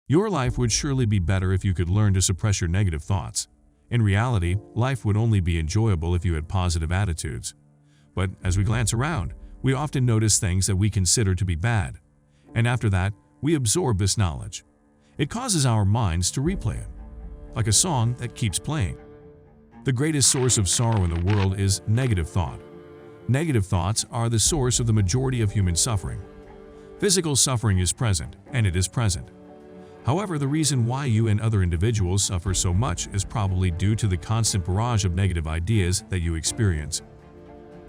Your life would surely be better if you could learn to suppress your negative thoughts. In reality, life would only be enjoyable if you had positive attitudes. But as we glance around, we often notice things that we consider to be bad. And after that, we absorb this knowledge. It causes our minds to replay it, like a song that keeps playing. The greatest source of sorrow in the world is negative thought. Negative thoughts are the source of the majority of human suffering. Physical suffering is present, and it is present. However, the reason why you and other individuals suffer so much is probably due to the constant barrage of negative ideas that you experience.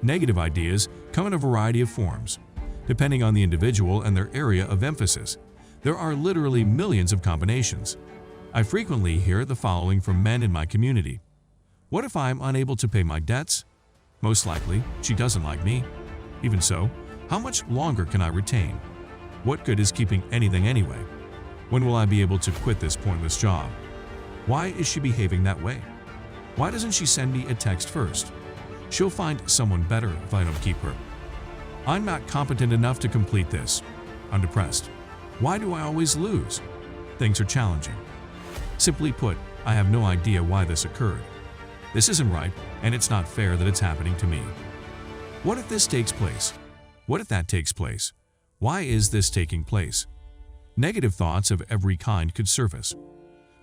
Negative ideas come in a variety of forms. Depending on the individual and their area of emphasis, there are literally millions of combinations. I frequently hear the following from men in my community. What if I am unable to pay my debts? Most likely, she doesn't like me. Even so, how much longer can I retain? What good is keeping anything anyway? When will I be able to quit this pointless job? Why is she behaving that way? Why doesn't she send me a text first? She'll find someone better if I don't keep her. I'm not competent enough to complete this. I'm depressed. Why do I always lose? Things are challenging. Simply put, I have no idea why this occurred. This isn't right, and it's not fair that it's happening to me. What if this takes place? What if that takes place? Why is this taking place? Negative thoughts of every kind could surface.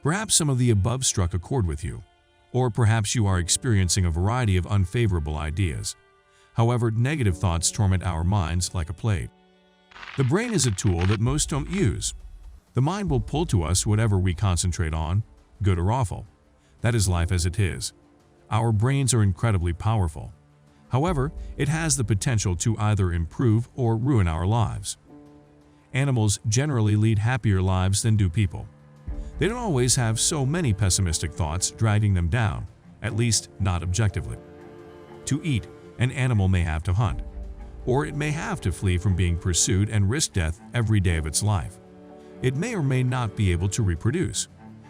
Perhaps some of the above struck a chord with you, or perhaps you are experiencing a variety of unfavorable ideas. However, negative thoughts torment our minds like a plague. The brain is a tool that most don't use. The mind will pull to us whatever we concentrate on, good or awful. That is life as it is. Our brains are incredibly powerful. However, it has the potential to either improve or ruin our lives. Animals generally lead happier lives than do people. They don't always have so many pessimistic thoughts dragging them down, at least not objectively. To eat, an animal may have to hunt, or it may have to flee from being pursued and risk death every day of its life. It may or may not be able to reproduce.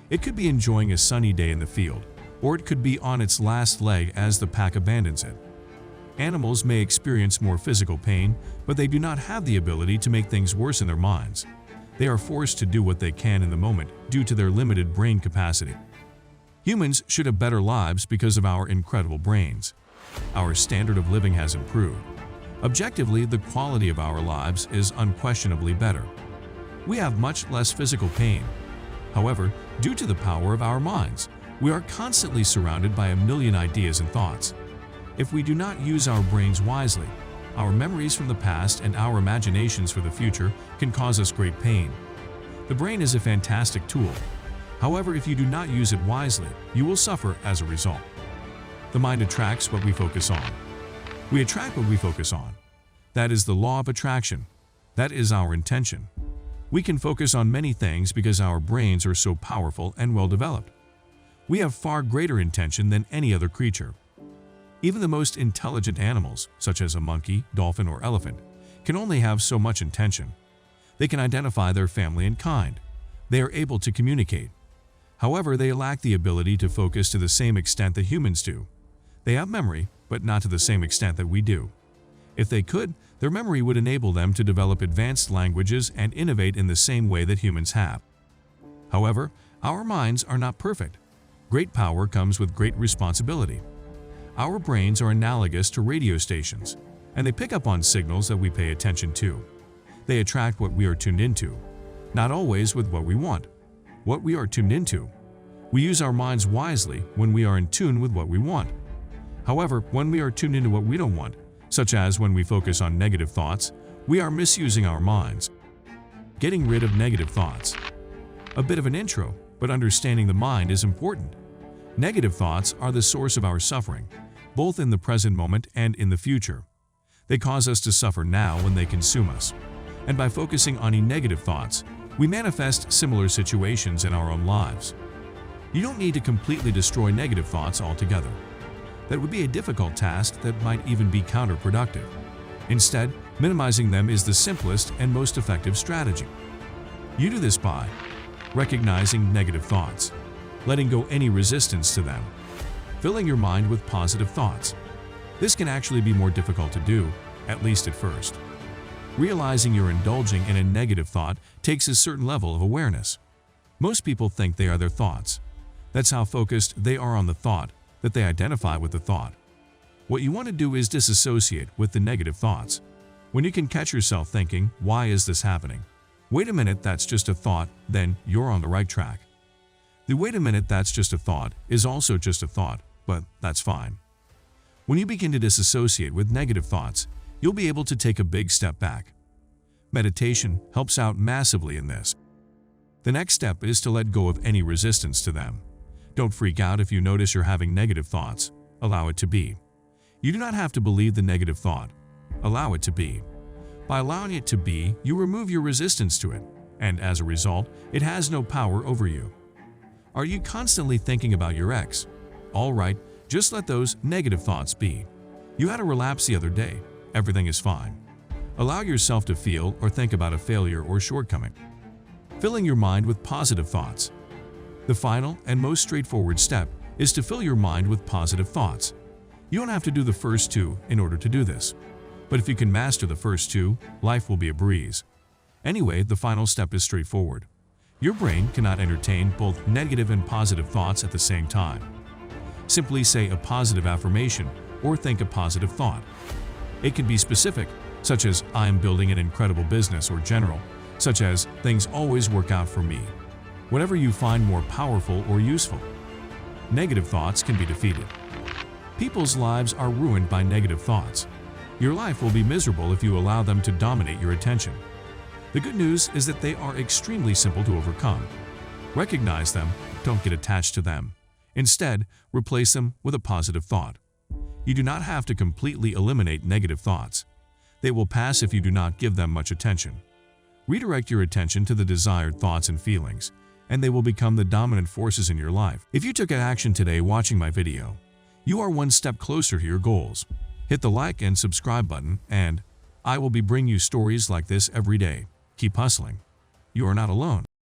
It could be enjoying a sunny day in the field, or it could be on its last leg as the pack abandons it. Animals may experience more physical pain, but they do not have the ability to make things worse in their minds. They are forced to do what they can in the moment due to their limited brain capacity. Humans should have better lives because of our incredible brains. Our standard of living has improved. Objectively, the quality of our lives is unquestionably better. We have much less physical pain. However, due to the power of our minds, we are constantly surrounded by a million ideas and thoughts. If we do not use our brains wisely, our memories from the past and our imaginations for the future can cause us great pain. The brain is a fantastic tool. However, if you do not use it wisely, you will suffer as a result. The mind attracts what we focus on. We attract what we focus on. That is the law of attraction. That is our intention. We can focus on many things because our brains are so powerful and well developed. We have far greater intention than any other creature. Even the most intelligent animals, such as a monkey, dolphin, or elephant, can only have so much intention. They can identify their family and kind. They are able to communicate. However, they lack the ability to focus to the same extent that humans do. They have memory, but not to the same extent that we do. If they could, their memory would enable them to develop advanced languages and innovate in the same way that humans have. However, our minds are not perfect. Great power comes with great responsibility. Our brains are analogous to radio stations, and they pick up on signals that we pay attention to. They attract what we are tuned into, not always with what we want. What we are tuned into. We use our minds wisely when we are in tune with what we want. However, when we are tuned into what we don't want, such as when we focus on negative thoughts, we are misusing our minds. Getting rid of negative thoughts. A bit of an intro, but understanding the mind is important. Negative thoughts are the source of our suffering, both in the present moment and in the future. They cause us to suffer now when they consume us. And by focusing on negative thoughts, we manifest similar situations in our own lives. You don't need to completely destroy negative thoughts altogether. That would be a difficult task that might even be counterproductive. Instead, minimizing them is the simplest and most effective strategy. You do this by recognizing negative thoughts, letting go any resistance to them, filling your mind with positive thoughts. This can actually be more difficult to do, at least at first. Realizing you're indulging in a negative thought takes a certain level of awareness. Most people think they are their thoughts. That's how focused they are on the thought that they identify with the thought. What you want to do is disassociate with the negative thoughts. When you can catch yourself thinking, "Why is this happening? Wait a minute, that's just a thought," then you're on the right track. The "wait a minute, that's just a thought" is also just a thought, but that's fine. When you begin to disassociate with negative thoughts, you'll be able to take a big step back. Meditation helps out massively in this. The next step is to let go of any resistance to them. Don't freak out if you notice you're having negative thoughts. Allow it to be. You do not have to believe the negative thought. Allow it to be. By allowing it to be, you remove your resistance to it, and as a result, it has no power over you. Are you constantly thinking about your ex? All right, just let those negative thoughts be. You had a relapse the other day. Everything is fine. Allow yourself to feel or think about a failure or shortcoming. Filling your mind with positive thoughts. The final and most straightforward step is to fill your mind with positive thoughts. You don't have to do the first two in order to do this. But if you can master the first two, life will be a breeze. Anyway, the final step is straightforward. Your brain cannot entertain both negative and positive thoughts at the same time. Simply say a positive affirmation or think a positive thought. It can be specific, such as "I am building an incredible business," or general, such as "things always work out for me." Whatever you find more powerful or useful. Negative thoughts can be defeated. People's lives are ruined by negative thoughts. Your life will be miserable if you allow them to dominate your attention. The good news is that they are extremely simple to overcome. Recognize them, don't get attached to them. Instead, replace them with a positive thought. You do not have to completely eliminate negative thoughts. They will pass if you do not give them much attention. Redirect your attention to the desired thoughts and feelings, and they will become the dominant forces in your life. If you took action today watching my video, you are one step closer to your goals. Hit the like and subscribe button, and I will be bringing you stories like this every day. Keep hustling. You are not alone.